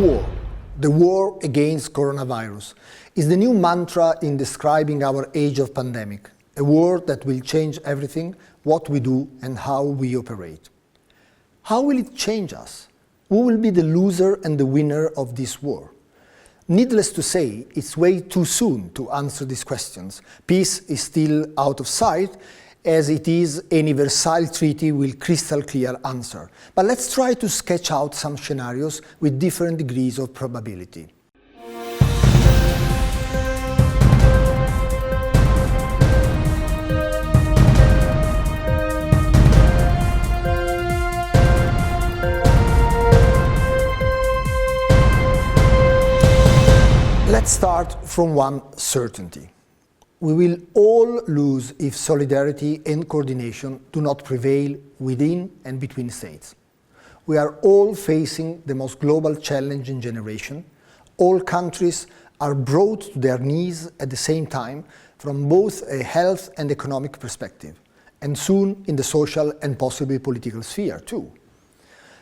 the war against coronavirus, is the new mantra in describing our age of pandemic, a war that will change everything, what we do and how we operate. How will it change us? Who will be the loser and the winner of this war? Needless to say, it's way too soon to answer these questions. Peace is still out of sight, as it is any Versailles Treaty will crystal clear answer. But let's try to sketch out some scenarios with different degrees of probability. Let's start from one certainty. We will all lose if solidarity and coordination do not prevail within and between states. We are all facing the most global challenge in generation. All countries are brought to their knees at the same time from both a health and economic perspective, and soon in the social and possibly political sphere too.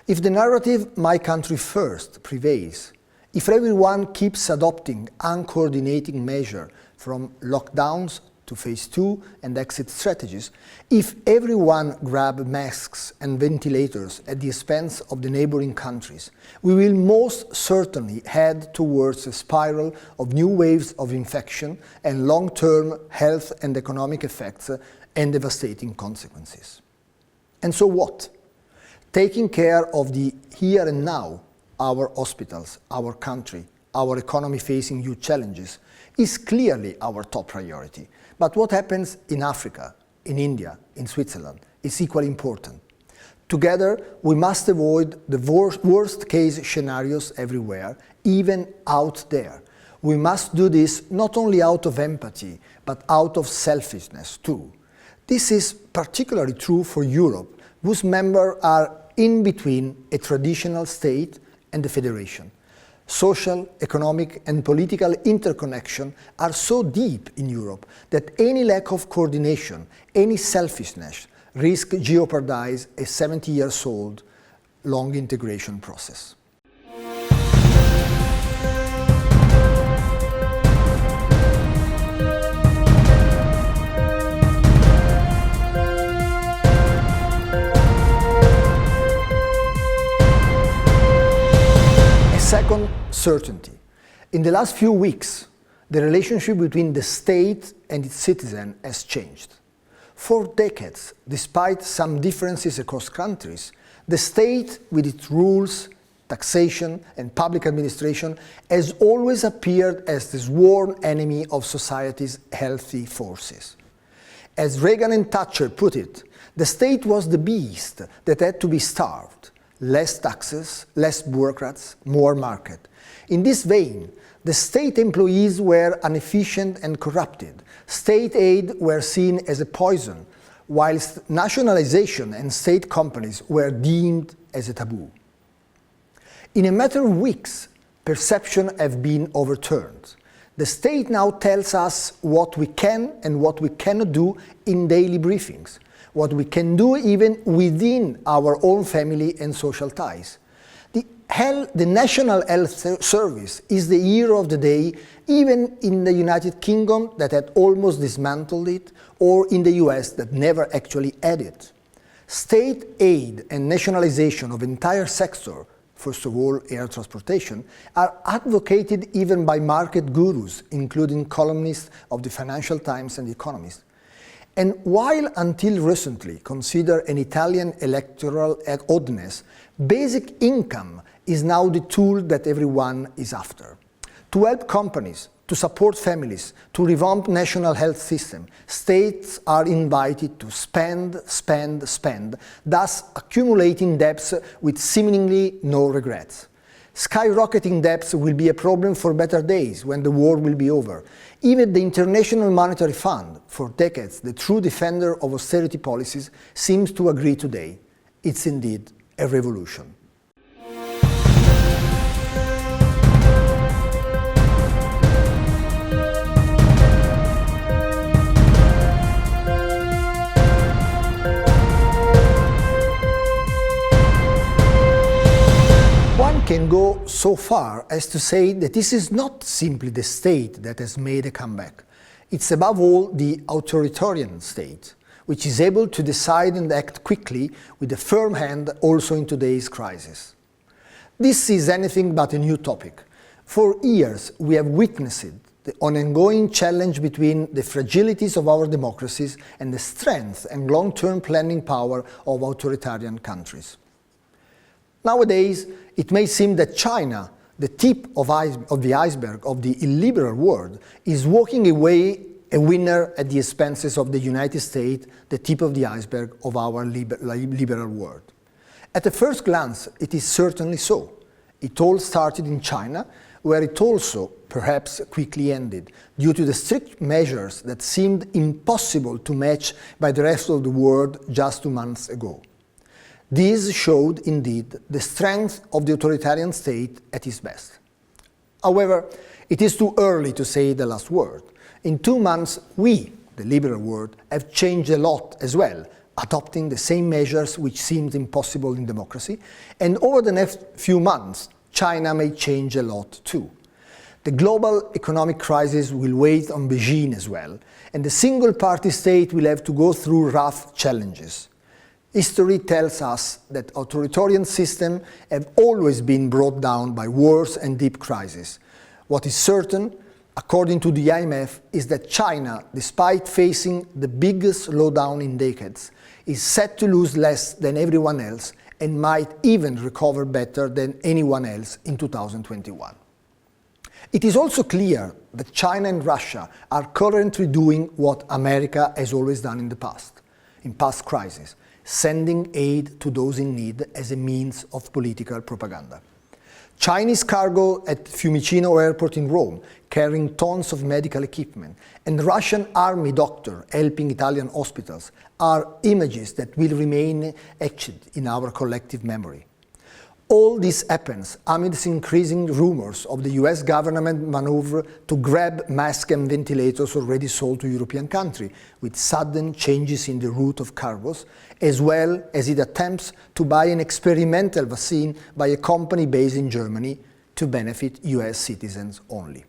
If the narrative "my country first" prevails, if everyone keeps adopting uncoordinated measures from lockdowns to phase 2 and exit strategies, if everyone grabs masks and ventilators at the expense of the neighboring countries, we will most certainly head towards a spiral of new waves of infection and long-term health and economic effects and devastating consequences. And so what? Taking care of the here and now, our hospitals, our country, our economy facing huge challenges, is clearly our top priority. But what happens in Africa, in India, in Switzerland is equally important. Together, we must avoid the worst-case scenarios everywhere, even out there. We must do this not only out of empathy, but out of selfishness too. This is particularly true for Europe, whose members are in between a traditional state and the federation. Social, economic and political interconnection are so deep in Europe that any lack of coordination, any selfishness, risk jeopardize a 70-year-old long integration process. Second, certainty. In the last few weeks, the relationship between the state and its citizen has changed. For decades, despite some differences across countries, the state, with its rules, taxation, and public administration, has always appeared as the sworn enemy of society's healthy forces. As Reagan and Thatcher put it, the state was the beast that had to be starved. Less taxes, less bureaucrats, more market. In this vein, the state employees were inefficient and corrupted. State aid were seen as a poison, whilst nationalization and state companies were deemed as a taboo. In a matter of weeks, perceptions have been overturned. The state now tells us what we can and what we cannot do in daily briefings, what we can do even within our own family and social ties. The National Health Service is the hero of the day, even in the United Kingdom that had almost dismantled it, or in the US that never actually had it. State aid and nationalization of entire sector, first of all air transportation, are advocated even by market gurus, including columnists of the Financial Times and The Economist. And while until recently considered an Italian electoral oddness, basic income is now the tool that everyone is after. To help companies, to support families, to revamp national health system, states are invited to spend, spend, spend, thus accumulating debts with seemingly no regrets. Skyrocketing debts will be a problem for better days when the war will be over. Even the International Monetary Fund, for decades the true defender of austerity policies, seems to agree today. It's indeed a revolution. can go so far as to say that this is not simply the state that has made a comeback. It's above all the authoritarian state, which is able to decide and act quickly with a firm hand also in today's crisis. This is anything but a new topic. For years, we have witnessed the ongoing challenge between the fragilities of our democracies and the strength and long-term planning power of authoritarian countries. Nowadays, it may seem that China, the tip of the iceberg of the illiberal world, is walking away a winner at the expenses of the United States, the tip of the iceberg of our liberal world. At a first glance, it is certainly so. It all started in China, where it also perhaps quickly ended, due to the strict measures that seemed impossible to match by the rest of the world just 2 months ago. This showed, indeed, the strength of the authoritarian state at its best. However, it is too early to say the last word. In 2 months, we, the liberal world, have changed a lot as well, adopting the same measures which seemed impossible in democracy, and over the next few months, China may change a lot too. The global economic crisis will weigh on Beijing as well, and the single-party state will have to go through rough challenges. History tells us that authoritarian systems have always been brought down by wars and deep crises. What is certain, according to the IMF, is that China, despite facing the biggest slowdown in decades, is set to lose less than everyone else and might even recover better than anyone else in 2021. It is also clear that China and Russia are currently doing what America has always done in past crises, sending aid to those in need as a means of political propaganda. Chinese cargo at Fiumicino Airport in Rome, carrying tons of medical equipment, and Russian army doctor helping Italian hospitals are images that will remain etched in our collective memory. All this happens amidst increasing rumors of the US government maneuver to grab masks and ventilators already sold to European countries, with sudden changes in the route of cargoes, as well as it attempts to buy an experimental vaccine by a company based in Germany to benefit US citizens only.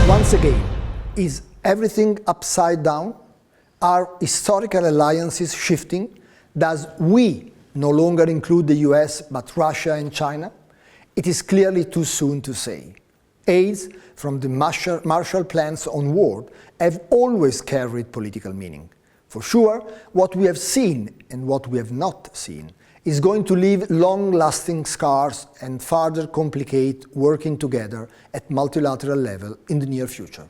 Once again, is everything upside down? Are historical alliances shifting? Does we no longer include the US but Russia and China? It is clearly too soon to say. Aids from the Marshall Plans onward have always carried political meaning. For sure, what we have seen and what we have not seen is going to leave long-lasting scars and further complicate working together at multilateral level in the near future.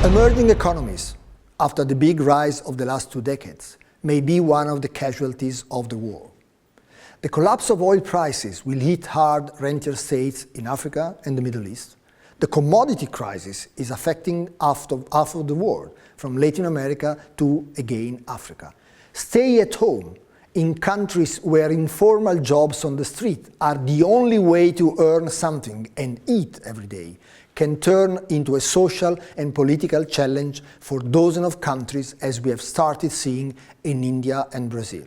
Emerging economies, after the big rise of the last 2 decades, may be one of the casualties of the war. The collapse of oil prices will hit hard rentier states in Africa and the Middle East. The commodity crisis is affecting half of the world, from Latin America to, again, Africa. Stay at home in countries where informal jobs on the street are the only way to earn something and eat every day can turn into a social and political challenge for dozens of countries, as we have started seeing in India and Brazil.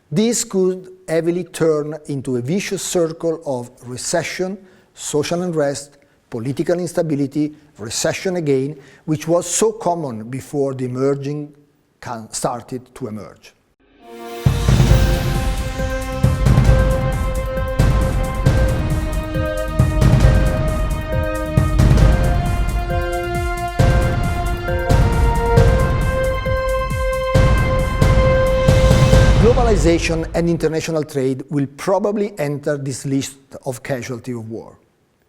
This could heavily turn into a vicious circle of recession, social unrest, political instability, recession again, which was so common before the emerging started to emerge. Globalization and international trade will probably enter this list of casualties of war.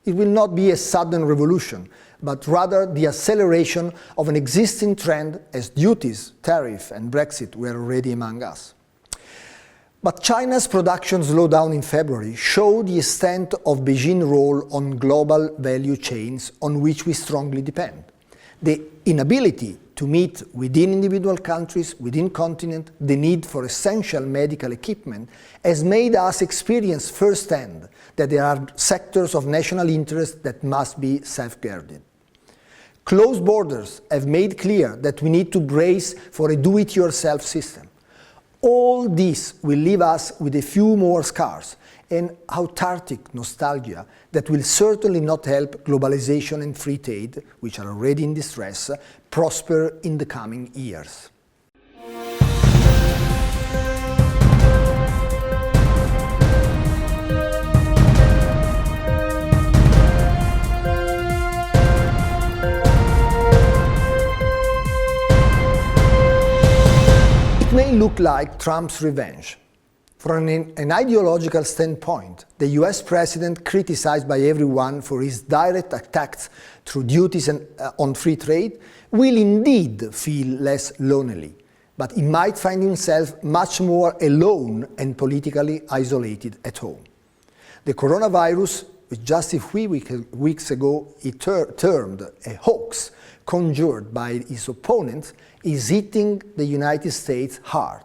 It will not be a sudden revolution, but rather the acceleration of an existing trend, as duties, tariff and Brexit were already among us. But China's production slowdown in February showed the extent of Beijing's role on global value chains on which we strongly depend. The inability to meet within individual countries, within continents, the need for essential medical equipment has made us experience firsthand that there are sectors of national interest that must be safeguarded. Closed borders have made clear that we need to brace for a do-it-yourself system. All this will leave us with a few more scars and autarkic nostalgia that will certainly not help globalization and free trade, which are already in distress, prosper in the coming years. It may look like Trump's revenge. From an ideological standpoint, the US president, criticized by everyone for his direct attacks through duties on free trade, will indeed feel less lonely, but he might find himself much more alone and politically isolated at home. The coronavirus, which just a few weeks ago he termed a hoax conjured by his opponents, is hitting the United States hard,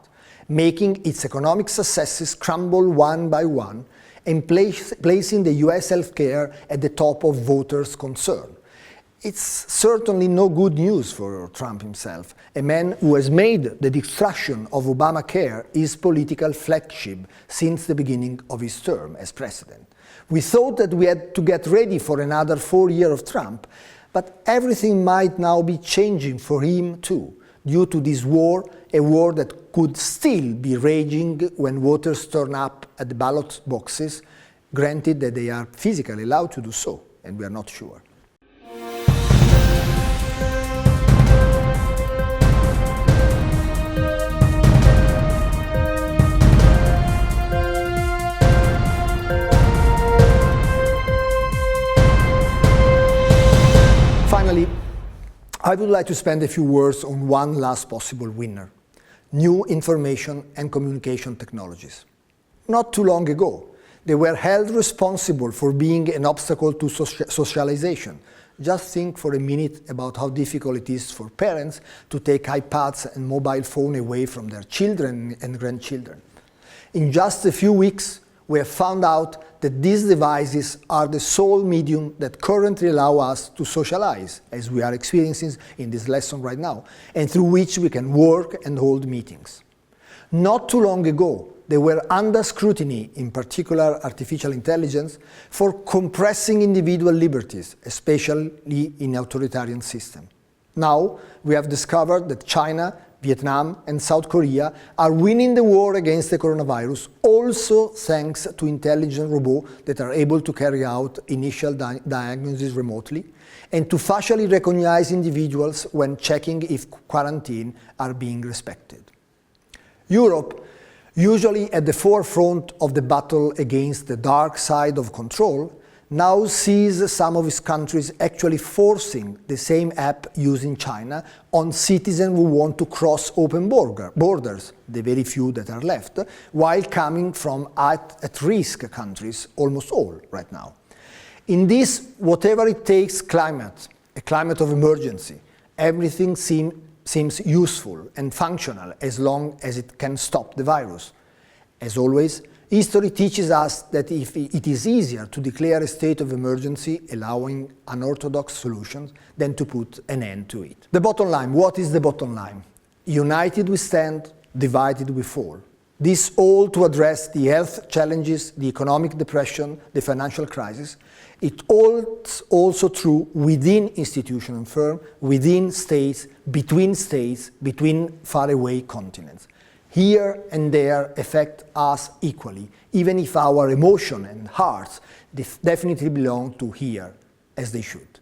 making its economic successes crumble one by one and placing the US healthcare at the top of voters' concern. It's certainly no good news for Trump himself, a man who has made the destruction of Obamacare his political flagship since the beginning of his term as president. We thought that we had to get ready for another 4 years of Trump, but everything might now be changing for him too, due to this war, a war that could still be raging when voters turn up at the ballot boxes, granted that they are physically allowed to do so, and we are not sure. Finally, I would like to spend a few words on one last possible winner: new information and communication technologies. Not too long ago, they were held responsible for being an obstacle to socialization. Just think for a minute about how difficult it is for parents to take iPads and mobile phones away from their children and grandchildren. In just a few weeks, we have found out that these devices are the sole medium that currently allow us to socialize, as we are experiencing in this lesson right now, and through which we can work and hold meetings. Not too long ago, they were under scrutiny, in particular artificial intelligence, for compressing individual liberties, especially in authoritarian systems. Now, we have discovered that China, Vietnam and South Korea are winning the war against the coronavirus, also thanks to intelligent robots that are able to carry out initial diagnosis remotely and to facially recognize individuals when checking if quarantine are being respected. Europe, usually at the forefront of the battle against the dark side of control, now sees some of its countries actually forcing the same app used in China on citizens who want to cross open borders, the very few that are left, while coming from at-risk countries, almost all right now. In this whatever it takes climate, a climate of emergency, everything seems useful and functional as long as it can stop the virus. As always, history teaches us that if it is easier to declare a state of emergency, allowing unorthodox solutions, than to put an end to it. The bottom line, what is the bottom line? United we stand, divided we fall. This all to address the health challenges, the economic depression, the financial crisis. It holds also true within institutions and firms, within states, between faraway continents. Here and there affect us equally, even if our emotion and hearts definitely belong to here, as they should.